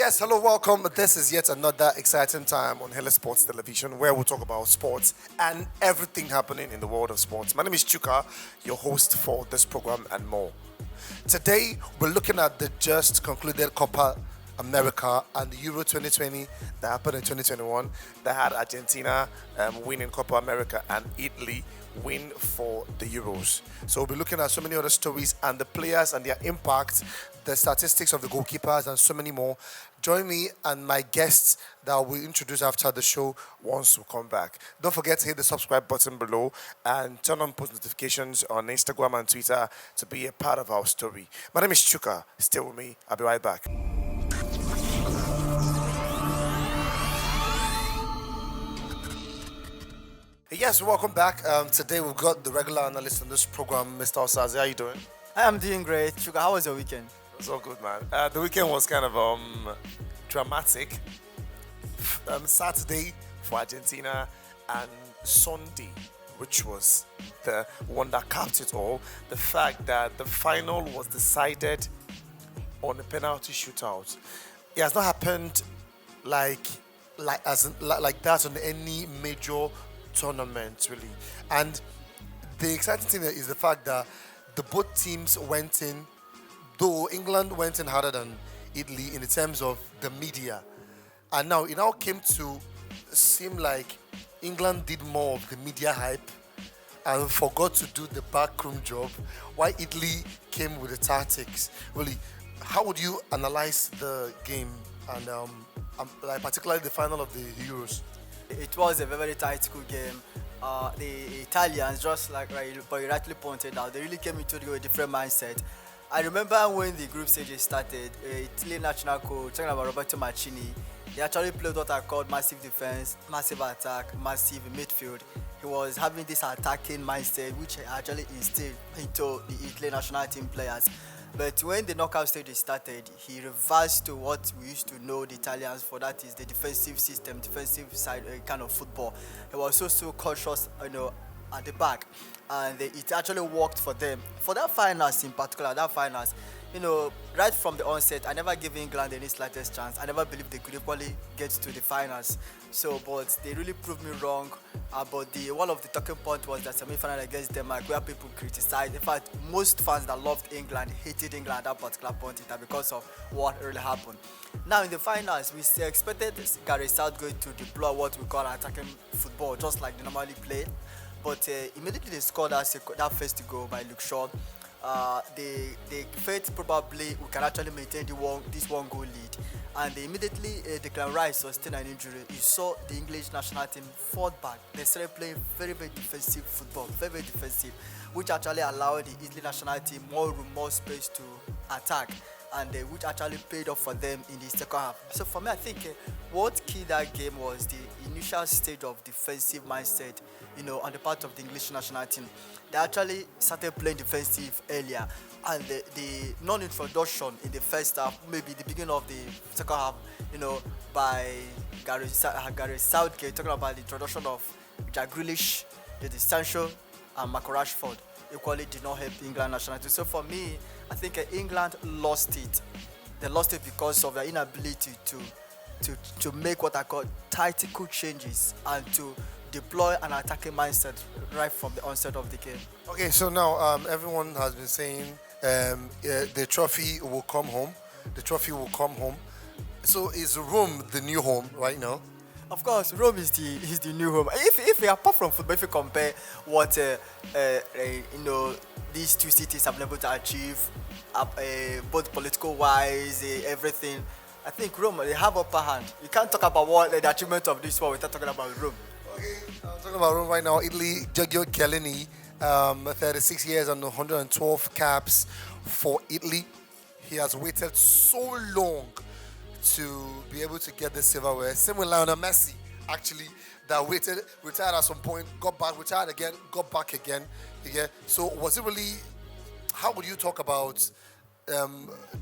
Yes, hello, welcome. This is yet another exciting time on Hilit Sports Television where we'll talk about sports and everything happening in the world of sports. My name is Chuka, your host for this program and more. Today, we're looking at the just concluded Copa America and the Euro 2020 that happened in 2021 that had Argentina winning Copa America and Italy win for the Euros. So we'll be looking at so many other stories and the players and their impact, the statistics of the goalkeepers, and so many more. Join me and my guests that we'll introduce after the show once we come back. Don't forget to hit the subscribe button below and turn on post notifications on Instagram and Twitter to be a part of our story. My name is Chuka. Stay with me. I'll be right back. Yes, welcome back. Today we've got the regular analyst on this program, Mr. Osazi. How you doing? I am doing great. Sugar, how was your weekend? It's all good, man. The weekend was kind of dramatic. Saturday for Argentina and Sunday, which was the one that capped it all. The fact that the final was decided on a penalty shootout. It has not happened like that on any major tournament, really. And the exciting thing is the fact that the both teams went in, though England went in harder than Italy in the terms of the media. And now it now came to seem like England did more of the media hype and forgot to do the backroom job, while Italy came with the tactics. Really, how would you analyze the game and like particularly the final of the Euros? It was a very tight school game. The Italians, just like you rightly pointed out, they really came into it with a different mindset. I remember when the group stages started, Italy national coach, talking about Roberto Mancini, he actually played what I called massive defense, massive attack, massive midfield. He was having this attacking mindset, which he actually instilled into the Italy national team players. But when the knockout stage started, he reversed to what we used to know the Italians for, that is the defensive system, defensive side kind of football. He was so cautious, at the back, and it actually worked for them. For that finals in particular, right from the onset, I never gave England any slightest chance. I never believed they could equally get to the finals. So, but they really proved me wrong. But one of the talking point was that semi-final against Denmark, where people criticized. In fact, most fans that loved England hated England at that particular point in time because of what really happened. Now in the finals, we expected Gareth Southgate to deploy what we call attacking football, just like they normally play. But immediately they scored that first goal by Luke Shaw. They felt probably we can actually maintain this one goal lead, and they immediately Declan Rice sustained an injury. You saw the English national team fought back. They started playing very defensive football, very defensive, which actually allowed the Italy national team more room, more space to attack, and which actually paid off for them in the second half. So for me, I think what killed that game was the initial stage of defensive mindset, on the part of the English national team. They actually started playing defensive earlier, and the non-introduction in the first half, maybe the beginning of the second half, by Gareth Southgate, talking about the introduction of Jack Grealish, Sancho, and Marco Rashford, equally did not help England national team. So for me, I think England lost it. They lost it because of their inability to make what I call tactical changes and to deploy an attacking mindset right from the onset of the game. Okay, so now everyone has been saying the trophy will come home. The trophy will come home. So is Rome the new home right now? Of course, Rome is the new home. If we apart from football, if you compare what these two cities have been able to achieve, both political wise, everything, I think Rome, they have upper hand. You can't talk about what the achievement of this war without talking about Rome. Okay, I'm talking about Rome right now. Italy, Giorgio Chiellini, 36 years and 112 caps for Italy. He has waited so long to be able to get the silverware. Same with Lionel Messi, actually, that retired at some point, got back, retired again, got back again. Yeah. So was it really? How would you talk about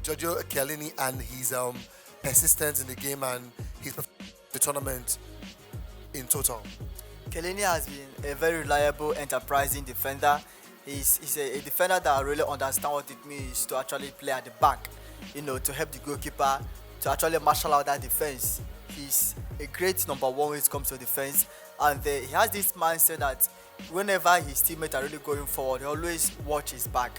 Giorgio Chiellini and his persistence in the game and the tournament in total? Chiellini has been a very reliable, enterprising defender. He's a defender that really understands what it means to actually play at the back, to help the goalkeeper to actually marshal out that defense. He's a great number one when it comes to defense, and he has this mindset that whenever his teammates are really going forward, he always watch his back.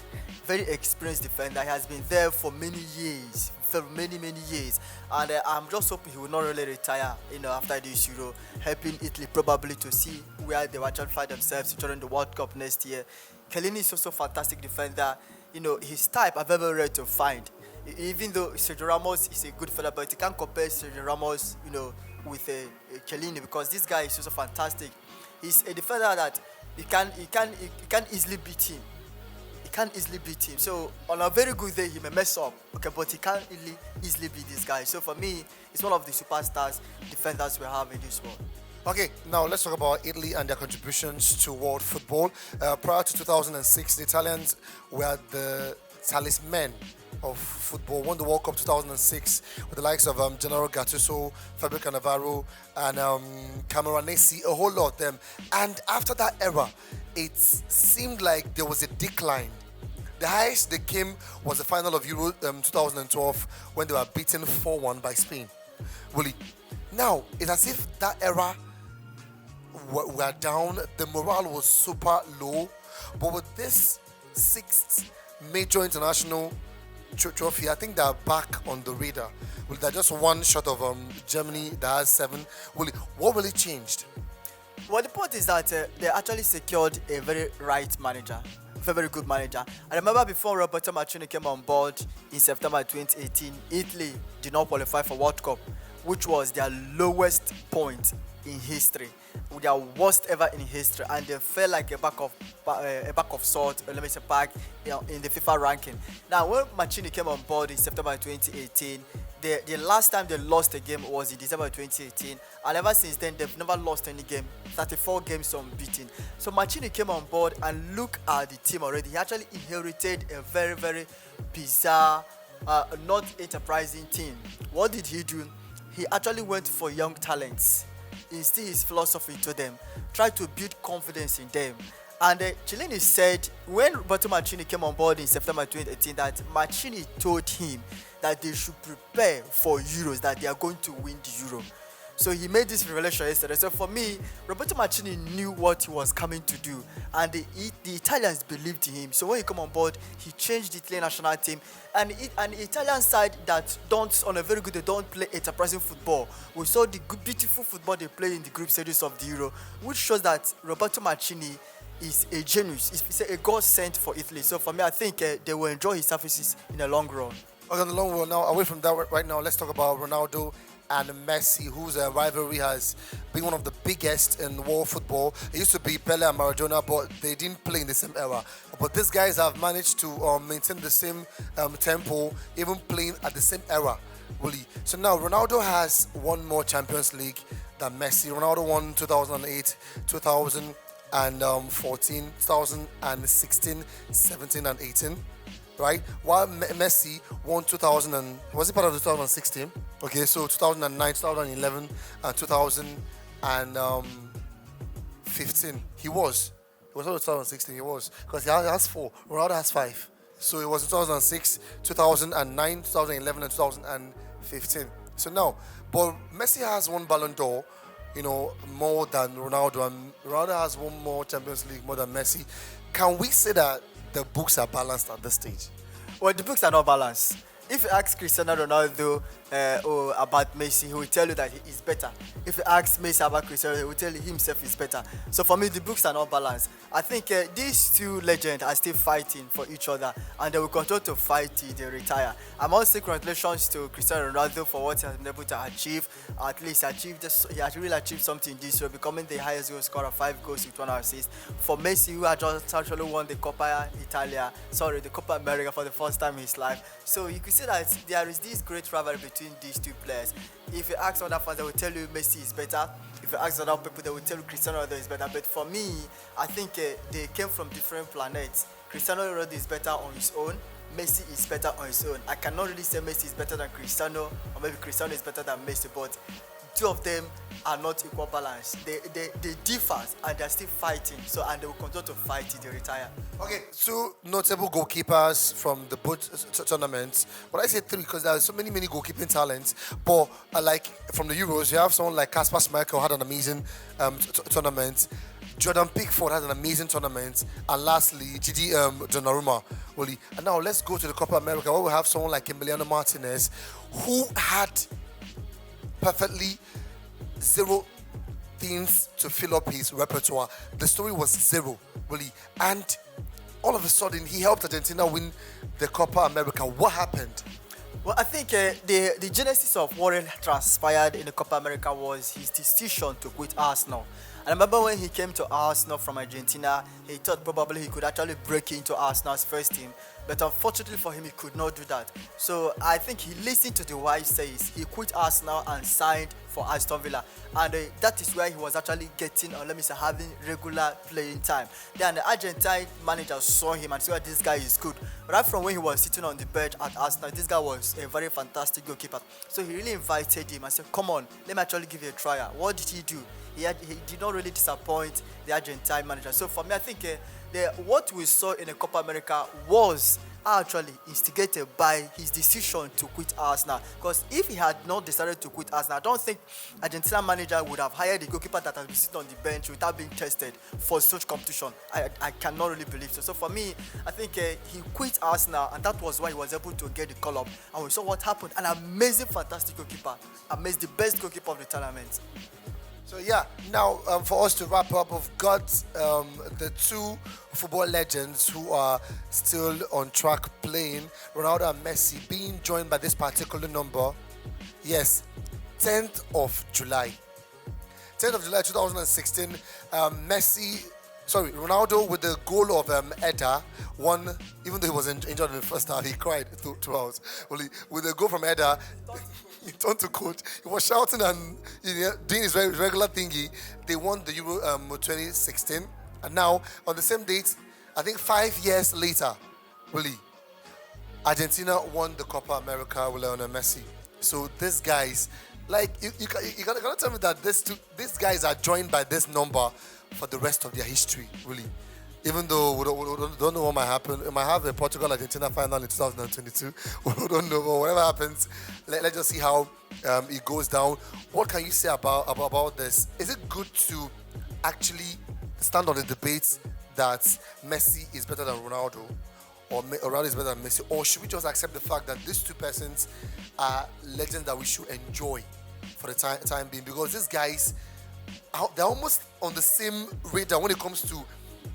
Very experienced defender. He has been there for many years, for many years, and I'm just hoping he will not really retire, after this Euro, helping Italy probably to see where they will actually find themselves during the World Cup next year. Chiellini is also a fantastic defender. His type are very rare to find. Even though Sergio Ramos is a good fella, but you can't compare Sergio Ramos, with Chiellini, because this guy is also fantastic. He's a defender that you can easily beat him. He can't easily beat him. So on a very good day, he may mess up. Okay, but he can't really easily beat this guy. So for me, it's one of the superstars defenders we have in this world. Okay, now let's talk about Italy and their contributions to world football. Prior to 2006, the Italians were the talisman of football. Won the World Cup 2006 with the likes of Gennaro Gattuso, Fabio Cannavaro, and Camoranesi, a whole lot of them. And after that era, it seemed like there was a decline. The highest they came was the final of Euro 2012 when they were beaten 4-1 by Spain. Really, now it's as if that era were down. The morale was super low. But with this sixth major international trophy, I think they're back on the radar. Well, they're just one short of Germany that has 7. Well, what really changed? Well, the point is that they actually secured a very right manager, a very good manager. I remember before Roberto Mancini came on board in September 2018, Italy did not qualify for World Cup, which was their lowest point in history, their worst ever in history, and they felt like a bag of salt, let me say back, in the FIFA ranking. Now, when Mancini came on board in September 2018, the last time they lost a game was in December 2018, and ever since then they've never lost any game. 34 games unbeaten. So Mancini came on board, and look at the team already. He actually inherited a very bizarre, not enterprising team. What did he do? He actually went for young talents, instill his philosophy to them, try to build confidence in them. And Chiellini said when Roberto Mancini came on board in September 2018 that Mancini told him that they should prepare for Euros, that they are going to win the Euro. So he made this revelation yesterday. So for me, Roberto Mancini knew what he was coming to do, and the Italians believed in him. So when he came on board, he changed the Italian national team, and an Italian side that don't, on a very good day, don't play enterprising football. We saw the good, beautiful football they play in the group stages of the Euro, which shows that Roberto Mancini is a genius. He's a god sent for Italy. So for me, I think they will enjoy his services in the long run. Okay, in the long run now, away from that right now, let's talk about Ronaldo and Messi, whose rivalry has been one of the biggest in world football. It used to be Pele and Maradona, but they didn't play in the same era. But these guys have managed to maintain the same tempo, even playing at the same era, really. So now Ronaldo has won more Champions League than Messi. Ronaldo won 2008, 2014, 2016, 17 and 18. Right? While Messi won 2000 and was he part of the 2016? Okay, so 2009, 2011, and 2015. He was not 2016. He was because he has 4. Ronaldo has 5. So it was 2006, 2009, 2011, and 2015. So now, but Messi has won Ballon d'Or, more than Ronaldo, and Ronaldo has won more Champions League more than Messi. Can we say that the books are balanced at this stage? Well, the books are not balanced. If you ask Cristiano Ronaldo about Messi, he will tell you that he is better. If you ask Messi about Cristiano, he will tell you himself is better. So for me, the books are not balanced. I think these two legends are still fighting for each other, and they will continue to fight till they retire. I must say congratulations to Cristiano Ronaldo for what he has been able to achieve. At least he has really achieved something this year, becoming the highest goal scorer, 5 goals with 1 assist. For Messi, who had just actually won the Copa America for the first time in his life. So you could see that there is this great rivalry between these two players. If you ask other fans, they will tell you Messi is better. If you ask other people, they will tell you Cristiano Ronaldo is better. But for me, I think they came from different planets. Cristiano Ronaldo is better on his own. Messi is better on his own. I cannot really say Messi is better than Cristiano, or maybe Cristiano is better than Messi, but two of them are not equal balance. They differ and they're still fighting. So and they will continue to fight till they retire. Okay, two notable goalkeepers from the both tournaments. But I say three because there are so many goalkeeping talents. But like from the Euros, you have someone like Kasper Schmeichel had an amazing tournament. Jordan Pickford had an amazing tournament, and lastly, Gigi Donnarumma. And now let's go to the Copa America where we have someone like Emiliano Martinez, who had perfectly zero things to fill up his repertoire. The story was zero, really, and all of a sudden he helped Argentina win the Copa America. What happened? Well, I think the genesis of what transpired in the Copa America was his decision to quit Arsenal. I remember when he came to Arsenal from Argentina, he thought probably he could actually break into Arsenal's first team. But unfortunately for him, he could not do that. So I think he listened to the wise says. He quit Arsenal and signed for Aston Villa. And that is where he was actually getting, having regular playing time. Then the Argentine manager saw him and said, this guy is good. Right from when he was sitting on the bench at Arsenal, this guy was a very fantastic goalkeeper. So he really invited him and said, come on, let me actually give you a trial. What did he do? He did not really disappoint the Argentine manager. So for me, I think what we saw in the Copa America was actually instigated by his decision to quit Arsenal. Because if he had not decided to quit Arsenal, I don't think Argentina manager would have hired a goalkeeper that has been sitting on the bench without being tested for such competition. I cannot really believe so. So for me, I think he quit Arsenal, and that was why he was able to get the call up. And we saw what happened. An amazing, fantastic goalkeeper. Amazing, the best goalkeeper of the tournament. So yeah, now for us to wrap up, we've got the two football legends who are still on track playing, Ronaldo and Messi, being joined by this particular number. Yes, 10th of July. 10th of July 2016, Ronaldo with the goal of Eder won, even though he was injured in the first half, he cried throughout. With the goal from Eder, he turned to coach. He was shouting and doing his regular thingy. They won the Euro 2016. And now, on the same date, I think 5 years later, Argentina won the Copa America with Lionel Messi. So these guys, like, you gotta tell me that these guys are joined by this number for the rest of their history, really. Even though we don't know what might happen. We might have a Portugal-Argentina final in 2022. We don't know, but whatever happens, let's just see how it goes down. What can you say about this? Is it good to actually stand on the debate that Messi is better than Ronaldo, or Ronaldo is better than Messi, or should we just accept the fact that these two persons are legends that we should enjoy for the time being? Because these guys, they're almost on the same radar when it comes to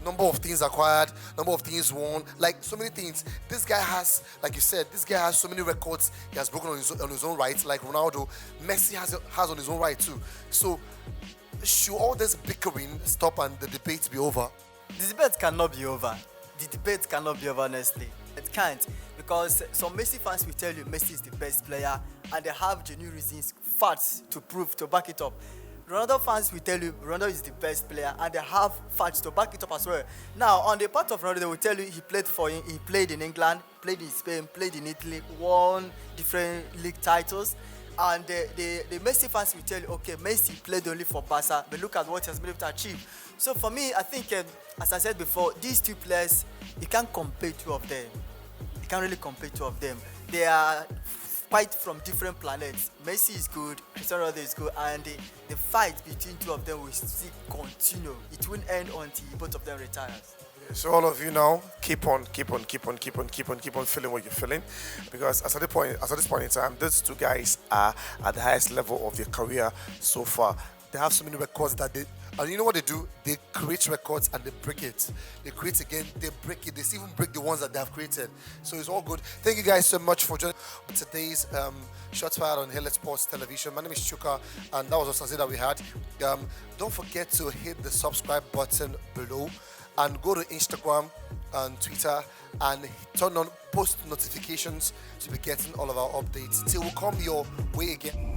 number of things acquired, number of things won, like so many things. This guy has, like you said, this guy has so many records he has broken on his own right, like Ronaldo. Messi has on his own right too. So should all this bickering stop and the debate be over? The debate cannot be over. The debate cannot be over, honestly. It can't, because some Messi fans will tell you Messi is the best player, and they have genuine reasons, facts to back it up. Ronaldo fans will tell you Ronaldo is the best player, and they have facts to back it up as well. Now, on the part of Ronaldo, they will tell you he played in England, played in Spain, played in Italy, won different league titles. And the Messi fans will tell you, okay, Messi played only for Barca, but look at what he has been able to achieve. So for me, I think, as I said before, these two players, you can't compare two of them. You can't really compare two of them. They are quite from different planets. Messi is good, Cristiano Ronaldo is good, and the fight between two of them will still continue. It won't end until both of them retires. So all of you now, keep on feeling what you're feeling, because at this point in time, these two guys are at the highest level of their career so far. They have so many records that and you know what they do? They create records and they break it. They create again, they break it. They even break the ones that they have created. So it's all good. Thank you guys so much for joining today's Shots Fired on Hilit Sports Television. My name is Chuka, and that was also that we had. Don't forget to hit the subscribe button below, and go to Instagram and Twitter and turn on post notifications to be getting all of our updates. Till we come your way again.